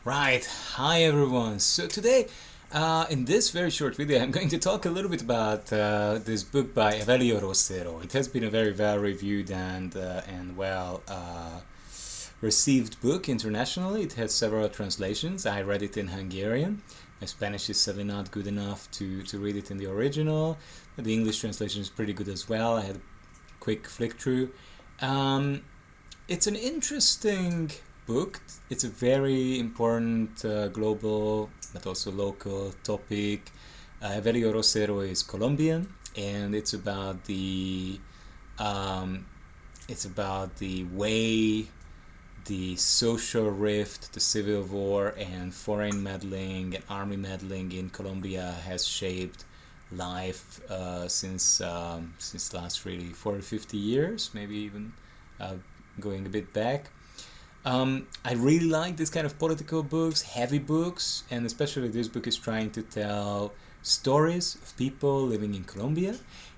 Right, hi everyone. So today, in this very short video, I'm going to talk a little bit about this book by Evelio Rosero. It has been a very well reviewed and well received book internationally. It has several translations. I read it in Hungarian. My Spanish is sadly not good enough to read it in the original. But the English translation is pretty good as well. I had a quick flick through. It's an interesting book. It's a very important global but also local topic. Evelio Rosero is Colombian, and um, it's about the way the social rift, the civil war, and foreign meddling and army meddling in Colombia has shaped life since last really 40, 50 years, maybe even uh, going a bit back. I really like this kind of political books, heavy books, and especially this book is trying to tell stories of people living in Colombia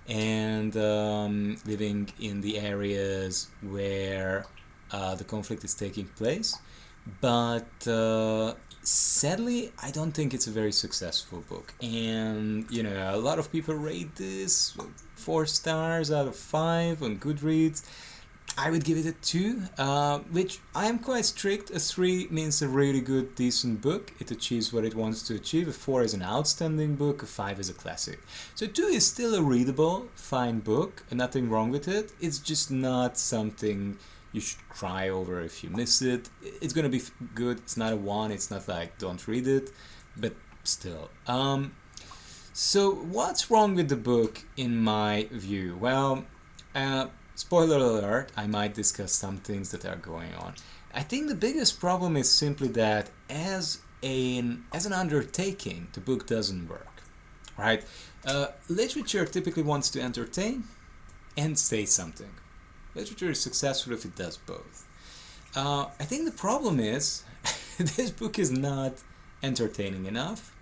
and living in the areas where the conflict is taking place. But sadly, I don't think it's a very successful book. And, a lot of people rate this 4 stars out of 5 on Goodreads. I would give it a 2, which I am quite strict. A 3 means a really good, decent book. It achieves what it wants to achieve. A 4 is an outstanding book. A 5 is a classic. So 2 is still a readable, fine book. Nothing wrong with it. It's just not something you should cry over if you miss it. It's going to be good. It's not a 1. It's not like don't read it. But still. So what's wrong with the book in my view? Well, spoiler alert, I might discuss some things that are going on. I think the biggest problem is simply that as an undertaking, the book doesn't work, right? Literature typically wants to entertain and say something. Literature is successful if it does both. I think the problem is this book is not entertaining enough.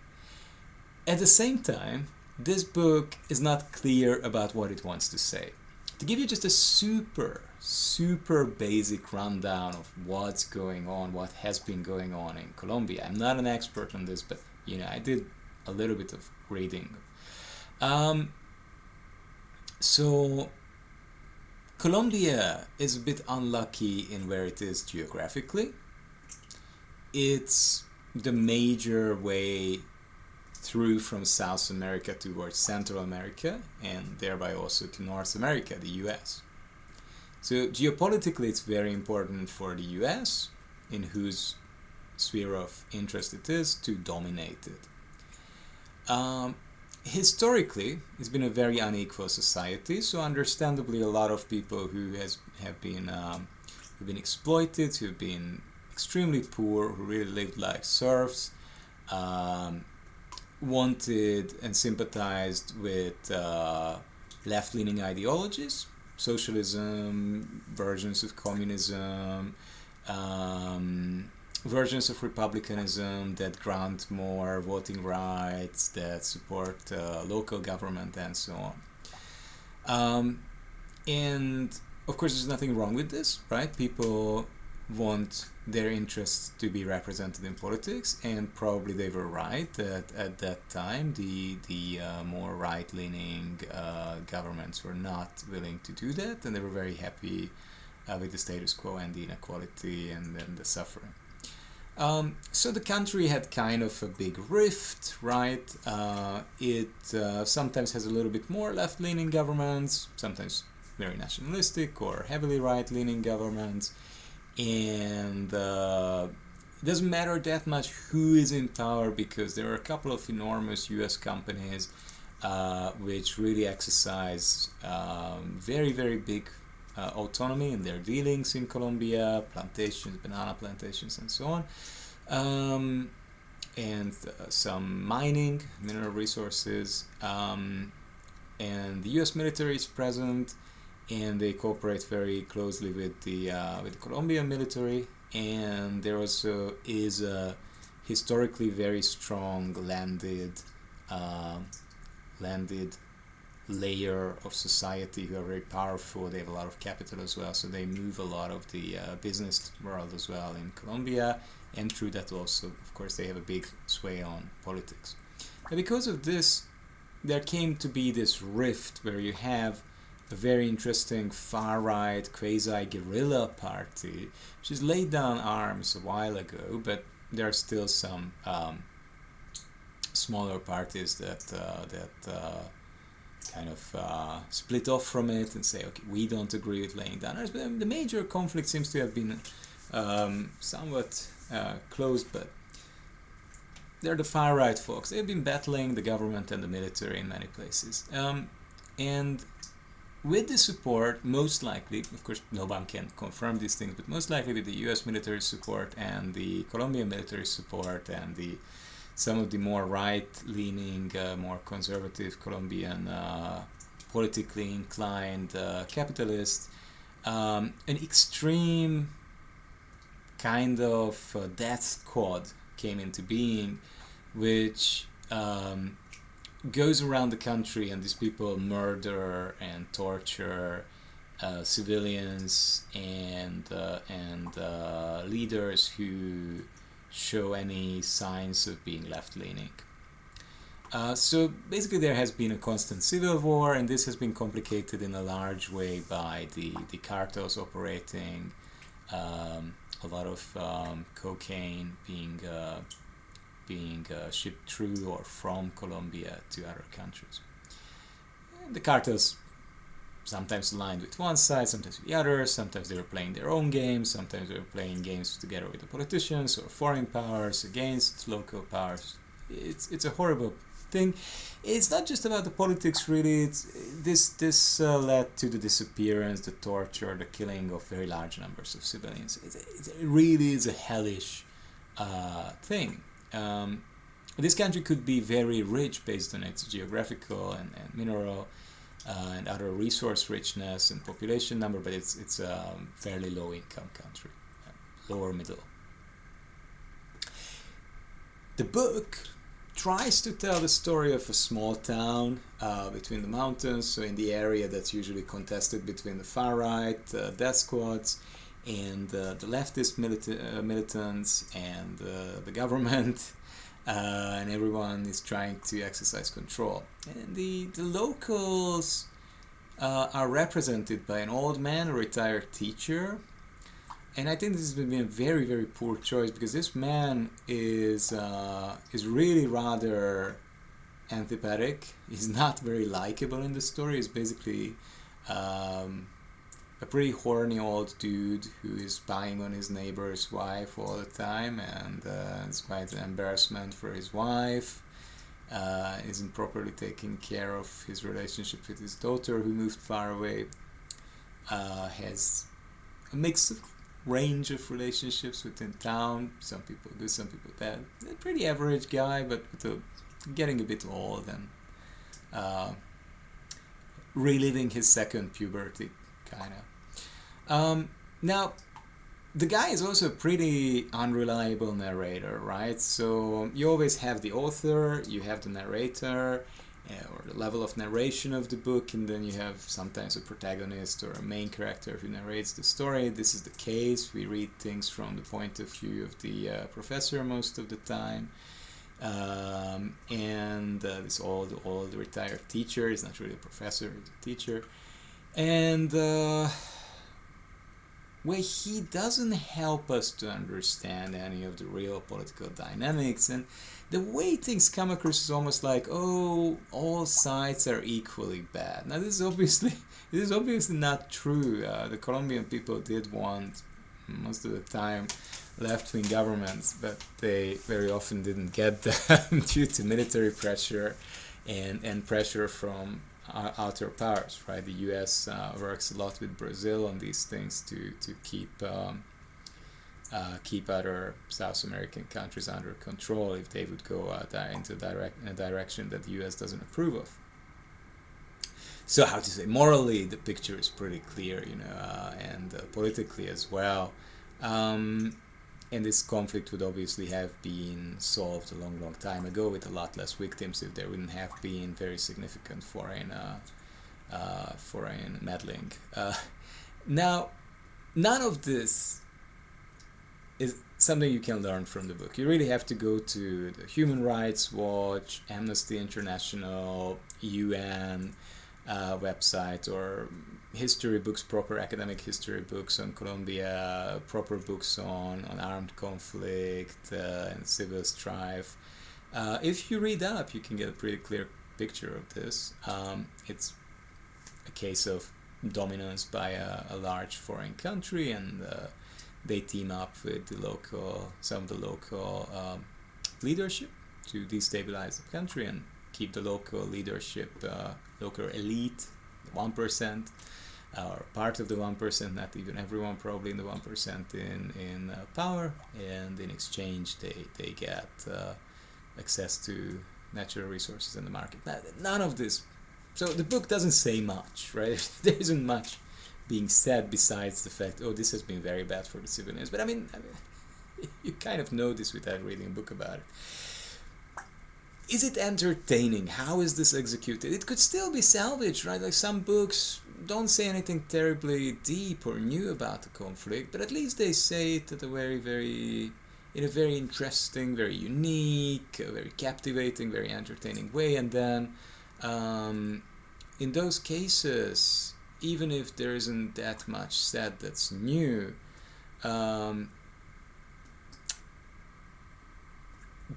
At the same time, this book is not clear about what it wants to say. To give you just a super basic rundown of what's going on, what has been going on in Colombia. I'm not an expert on this, but I did a little bit of reading. So Colombia is a bit unlucky in where it is geographically. It's the major way through from South America towards Central America and thereby also to North America, the US. So geopolitically it's very important for the US, in whose sphere of interest it is, to dominate it. Historically, it's been a very unequal society, so understandably a lot of people who have been exploited, who've been extremely poor, who really lived like serfs, wanted and sympathized with left-leaning ideologies, socialism, versions of communism, versions of republicanism that grant more voting rights, that support local government, and so on. And of course, there's nothing wrong with this, right? People want their interests to be represented in politics, and probably they were right that at that time the more right-leaning governments were not willing to do that, and they were very happy with the status quo and the inequality and then the suffering. So the country had kind of a big rift, right? It sometimes has a little bit more left-leaning governments, sometimes very nationalistic or heavily right-leaning governments. And it doesn't matter that much who is in power, because there are a couple of enormous US companies which really exercise very big autonomy in their dealings in Colombia, plantations, banana plantations, and so on, and some mining, mineral resources, and the US military is present, and they cooperate very closely with the Colombian military, and there also is a historically very strong landed layer of society who are very powerful. They have a lot of capital as well, so they move a lot of the business world as well in Colombia, and through that also, of course, they have a big sway on politics. And because of this, there came to be this rift where you have a very interesting far-right quasi-guerrilla party which has laid down arms a while ago, but there are still some smaller parties that kind of split off from it and say, okay, we don't agree with laying down arms. But the major conflict seems to have been somewhat closed, but they're the far-right folks. They've been battling the government and the military in many places. And with the support, most likely, of course, no one can confirm these things, but most likely with the US military support and the Colombian military support and some of the more right-leaning, more conservative Colombian politically inclined capitalists, an extreme kind of death squad came into being, which goes around the country, and these people murder and torture civilians and leaders who show any signs of being left-leaning. So basically there has been a constant civil war, and this has been complicated in a large way by the cartels operating, a lot of cocaine being shipped through or from Colombia to other countries. And the cartels sometimes aligned with one side, sometimes with the other, sometimes they were playing their own games, sometimes they were playing games together with the politicians or foreign powers against local powers. It's a horrible thing. It's not just about the politics, really. This led to the disappearance, the torture, the killing of very large numbers of civilians. It really is a hellish thing. This country could be very rich based on its geographical and mineral and other resource richness and population number, but it's a fairly low income country, lower middle. The book tries to tell the story of a small town between the mountains, so in the area that's usually contested between the far right death squads and the leftist militants and the government, and everyone is trying to exercise control. And the locals are represented by an old man, a retired teacher, and I think this has been a very, very poor choice, because this man is really rather antipathetic. He's not very likable in the story. He's basically a pretty horny old dude who is spying on his neighbor's wife all the time, and it's quite an embarrassment for his wife. Isn't properly taking care of his relationship with his daughter, who moved far away. Has a mixed range of relationships within town. Some people good, some people bad. A pretty average guy, but getting a bit old and reliving his second puberty, kind of. Now, the guy is also a pretty unreliable narrator, right? So you always have the author, you have the narrator, or the level of narration of the book, and then you have sometimes a protagonist or a main character who narrates the story. This is the case. We read things from the point of view of the professor most of the time. And this old retired teacher is not really a professor, he's a teacher. And where he doesn't help us to understand any of the real political dynamics, and the way things come across is almost like, oh, all sides are equally bad. Now this is obviously not true. The Colombian people did want, most of the time, left-wing governments, but they very often didn't get them due to military pressure and pressure from outer powers, right? The U.S. Works a lot with Brazil on these things to keep other South American countries under control if they would go into a direction that the U.S. doesn't approve of. So how to say, morally the picture is pretty clear, and politically as well. And this conflict would obviously have been solved a long, long time ago with a lot less victims if there wouldn't have been very significant foreign meddling. Now, none of this something you can learn from the book. You really have to go to the Human Rights Watch, Amnesty International, UN website, or history books, proper academic history books on Colombia, proper books on armed conflict and civil strife. If you read up, you can get a pretty clear picture of this. It's a case of dominance by a large foreign country, and they team up with some of the local leadership to destabilize the country and keep the local leadership, local elite, the 1%, or part of the 1%, not even everyone, probably in the 1%, in power, and in exchange they get access to natural resources in the market. None of this. So the book doesn't say much, right? There isn't much being said besides the fact, oh, this has been very bad for the civilians. But I mean you kind of know this without reading a book about it. Is it entertaining? How is this executed? It could still be salvaged, right? Like, some books don't say anything terribly deep or new about the conflict, but at least they say it at a very interesting, very unique, very captivating, very entertaining way. And then in those cases, even if there isn't that much said that's new,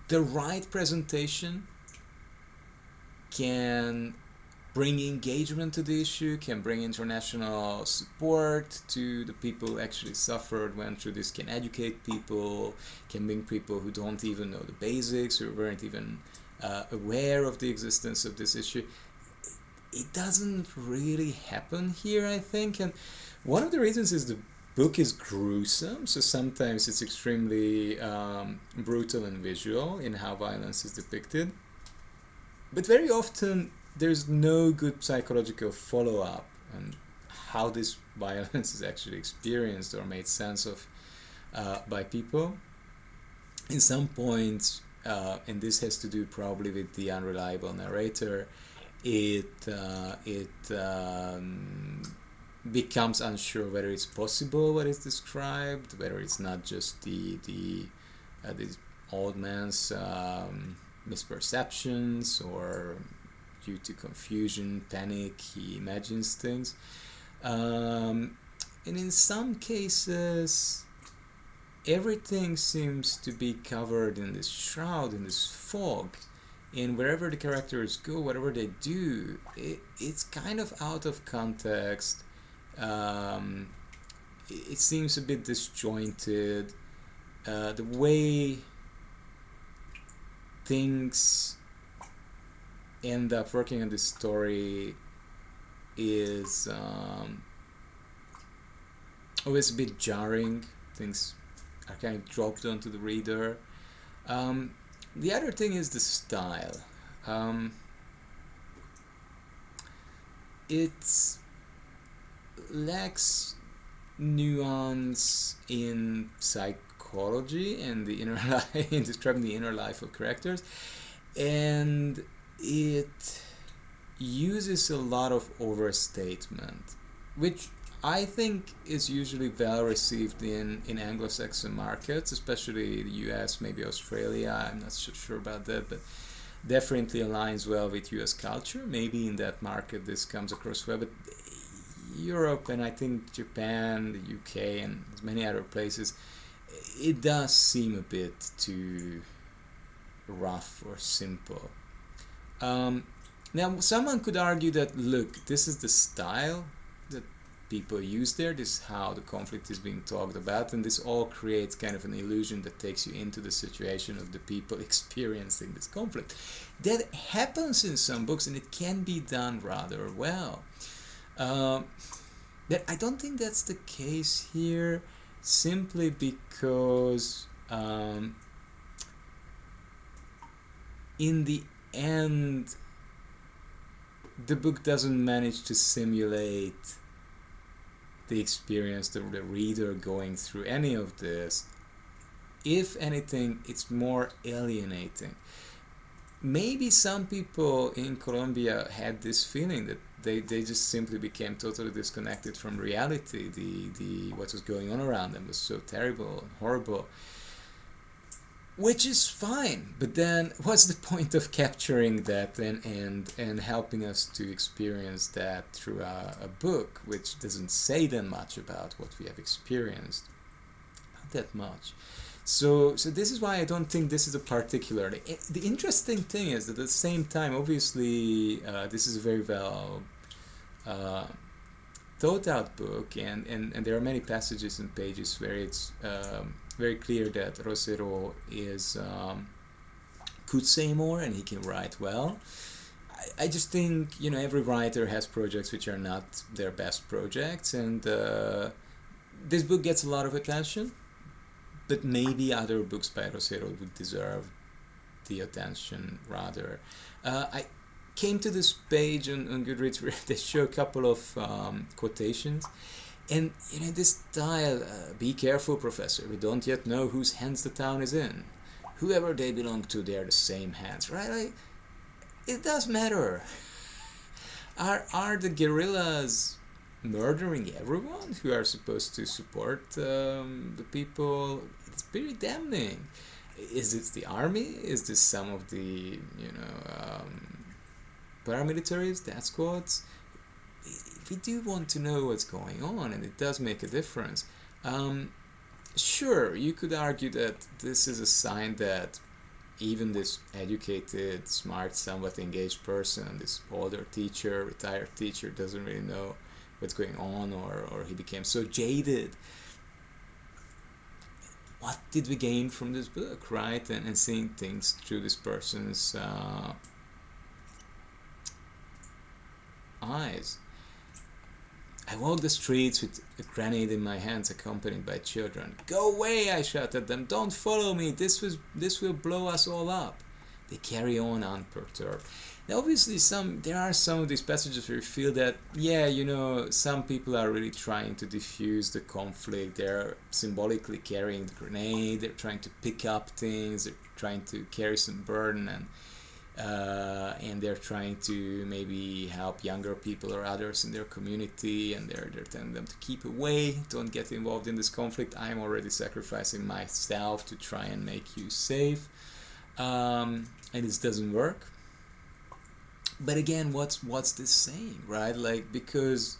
the right presentation can bring engagement to the issue, can bring international support to the people who actually suffered, went through this, can educate people, can bring people who don't even know the basics, or weren't even aware of the existence of this issue. It doesn't really happen here, I think, and one of the reasons is the book is gruesome, so sometimes it's extremely brutal and visual in how violence is depicted, but very often there's no good psychological follow-up on how this violence is actually experienced or made sense of by people. In some points, and this has to do probably with the unreliable narrator, it becomes unsure whether it's possible what is described, whether it's not just the old man's misperceptions, or due to confusion, panic, he imagines things. And in some cases, everything seems to be covered in this shroud, in this fog, and wherever the characters go, whatever they do, it's kind of out of context. It seems a bit disjointed. The way things end up working on this story is always a bit jarring. Things are kind of dropped onto the reader. The other thing is the style. It lacks nuance in psychology and the inner life, in describing the inner life of characters, and it uses a lot of overstatement, which I think is usually well received in Anglo-Saxon markets, especially the US, maybe Australia. I'm not so sure about that, but definitely aligns well with US culture. Maybe in that market this comes across well, but Europe, and I think Japan, the UK, and many other places, it does seem a bit too rough or simple. Now, someone could argue that, look, this is the style that people use there, this is how the conflict is being talked about, and this all creates kind of an illusion that takes you into the situation of the people experiencing this conflict. That happens in some books, and it can be done rather well. But I don't think that's the case here, simply because in the end, the book doesn't manage to simulate the experience of the reader going through any of this. If anything, it's more alienating. Maybe some people in Colombia had this feeling that they just simply became totally disconnected from reality. The what was going on around them was so terrible and horrible. which is fine. But then, what's the point of capturing that and helping us to experience that through a book, which doesn't say that much about what we have experienced? Not that much. So this is why I don't think this is a particularly. The interesting thing is that at the same time, obviously, this is a very well uh, thought out book, and there are many passages and pages where it's very clear that Rosero is could say more and he can write well. I just think, every writer has projects which are not their best projects, and this book gets a lot of attention, but maybe other books by Rosero would deserve the attention rather. I came to this page on Goodreads where they show a couple of quotations, and this style, be careful, professor, we don't yet know whose hands the town is in. Whoever they belong to, they're the same hands, right? Like, it does matter. Are the guerrillas murdering everyone who are supposed to support the people? It's pretty damning. Is it the army? Is this some of the paramilitaries, death squads? We do want to know what's going on, and it does make a difference. Sure, you could argue that this is a sign that even this educated, smart, somewhat engaged person, this older teacher, retired teacher, doesn't really know what's going on, or he became so jaded. What did we gain from this book, right? And seeing things through this person's eyes. I walked the streets with a grenade in my hands, accompanied by children. "Go away!" I shouted at them. "Don't follow me. This will blow us all up." They carry on unperturbed. Now, obviously, there are some of these passages where you feel that, some people are really trying to diffuse the conflict. They're symbolically carrying the grenade. They're trying to pick up things. They're trying to carry some burden, and they're trying to maybe help younger people or others in their community, and they're telling them to keep away, don't get involved in this conflict. I'm already sacrificing myself to try and make you safe, and this doesn't work. But again, what's this saying, right? Like, because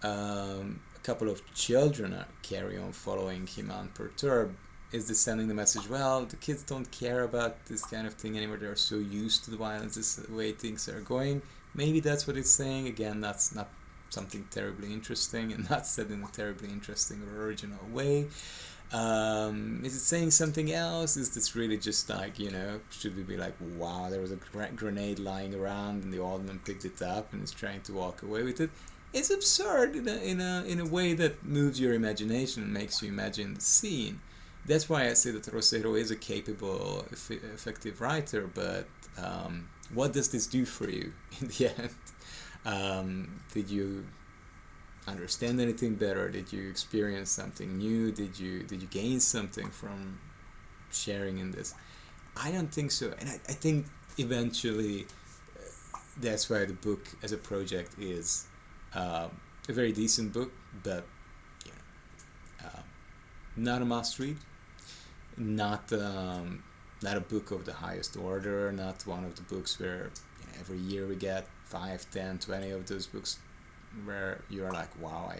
a couple of children carry on following him unperturbed, is this sending the message, well, the kids don't care about this kind of thing anymore, they're so used to the violence, this is the way things are going? Maybe that's what it's saying. Again, that's not something terribly interesting, and not said in a terribly interesting or original way. Is it saying something else? Is this really just like, should we be like, wow, there was a grenade lying around and the old man picked it up and is trying to walk away with it? It's absurd in a way that moves your imagination and makes you imagine the scene. That's why I say that Rosero is a capable, effective writer, but what does this do for you in the end? Did you understand anything better? Did you experience something new? Did you gain something from sharing in this? I don't think so, and I think eventually that's why the book as a project is a very decent book, but not a must read, not a book of the highest order, not one of the books where every year we get 5, 10, 20 of those books where you're like, wow,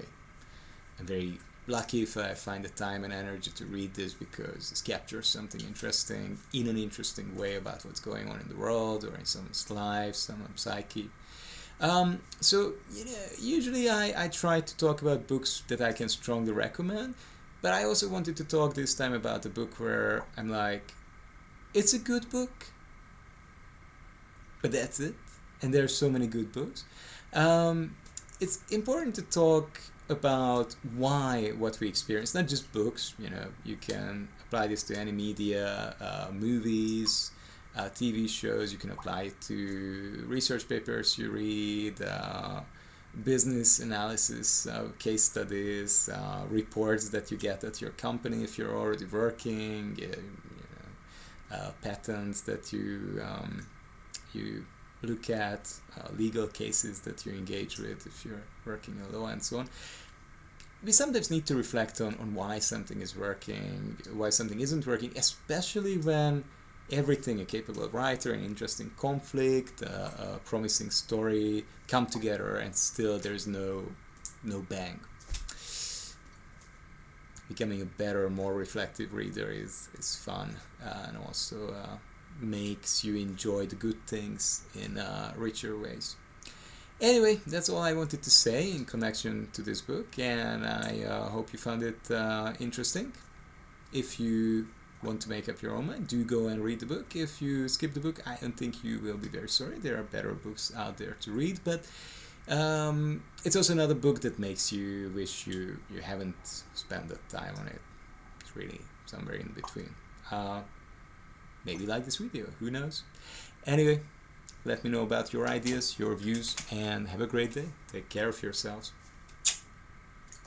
I'm very lucky if I find the time and energy to read this, because it captures something interesting in an interesting way about what's going on in the world or in someone's life, someone's psyche. So usually I try to talk about books that I can strongly recommend, but I also wanted to talk this time about a book where I'm like, it's a good book, but that's it. And there are so many good books. It's important to talk about why what we experience, not just books. You can apply this to any media, movies, TV shows. You can apply it to research papers you read, business analysis, case studies, reports that you get at your company if you're already working, patents that you look at, legal cases that you engage with if you're working in law, and so on. we sometimes need to reflect on why something is working, why something isn't working, especially when everything a capable writer, an interesting conflict, a promising story come together and still there's no bang. Becoming a better, more reflective reader is fun, and also makes you enjoy the good things in richer ways. Anyway, that's all I wanted to say in connection to this book, and I hope you found it interesting. If you want to make up your own mind, do go and read the book. If you skip the book, I don't think you will be very sorry. There are better books out there to read, but it's also another book that makes you wish you haven't spent that time on it. It's really somewhere in between. Maybe like this video, who knows? Anyway, let me know about your ideas, your views, and have a great day. Take care of yourselves.